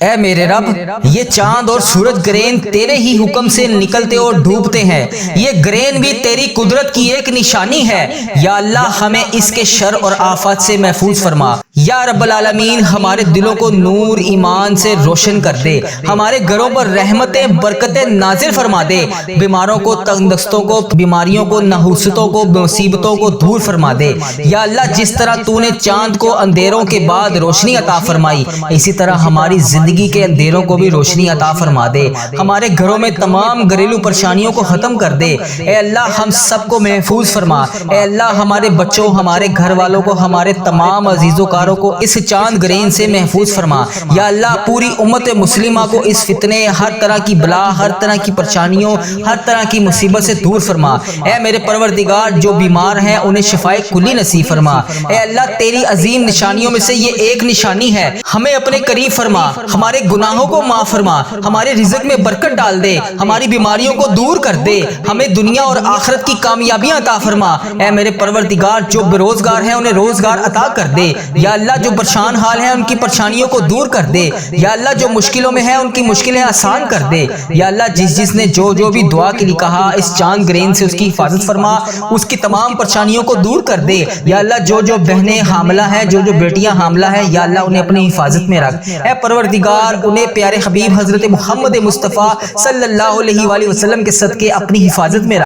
اے میرے رب، یہ چاند اور سورج گرین تیرے ہی حکم سے نکلتے اور ڈوبتے ہیں، یہ گرین بھی تیری قدرت کی ایک نشانی ہے۔ یا اللہ ہمیں اس کے شر اور آفات سے محفوظ فرما۔ یا رب العالمین ہمارے دلوں کو نور ایمان سے روشن کر دے، ہمارے گھروں پر رحمتیں برکتیں نازل فرما دے، بیماروں کو تندرستوں کو بیماریوں کو نحوستوں کو مصیبتوں کو دور فرما دے۔ یا اللہ جس طرح تو نے چاند کو اندھیروں کے بعد روشنی عطا فرمائی، اسی طرح ہماری زندگی کے اندھیروں کو بھی روشنی عطا فرما دے، ہمارے گھروں میں تمام گھریلو پریشانیوں کو ختم کر دے۔ اے اللہ ہم سب کو محفوظ فرما۔ اے اللہ ہمارے بچوں، ہمارے گھر والوں کو، ہمارے تمام عزیز و کاروں کو اس چاند گرین سے محفوظ فرما۔ یا اللہ پوری امت مسلمہ کو اس فتنے، ہر طرح کی بلا، ہر طرح کی پریشانیوں، ہر طرح کی مصیبت سے دور فرما۔ اے میرے پروردگار جو بیمار ہیں انہیں شفائے کلی نصیب فرما۔ اے اللہ تیری عظیم نشانیوں میں سے یہ ایک نشانی ہے، ہمیں اپنے قریب فرما، ہمارے گناہوں کو معاف فرما، ہمارے رزق میں برکت ڈال دے، ہماری بیماریوں کو دور کر دے، ہمیں دنیا اور آخرت کی کامیابیاں عطا فرما۔ اے میرے پروردگار جو بے روزگار ہیں انہیں روزگار عطا کر دے۔ یا اللہ جو پریشان حال ہیں ان کی پریشانیوں کو دور کر دے۔ یا اللہ جو مشکلوں میں ہیں ان کی مشکلیں آسان کر دے۔ یا اللہ جس نے جو بھی دعا کے لیے کہا اس چاند گرین سے اس کی حفاظت فرما، اس کی تمام پریشانیوں کو دور کر دے۔ یا اللہ جو بہنیں حاملہ ہیں، جو بیٹیاں حاملہ ہیں، یا اللہ انہیں اپنی حفاظت میں رکھ۔ اے پروردگار انہیں پیارے حبیب حضرت محمد مصطفیٰ صلی اللہ علیہ وآلہ وسلم کے صدقے اپنی حفاظت میں رکھ۔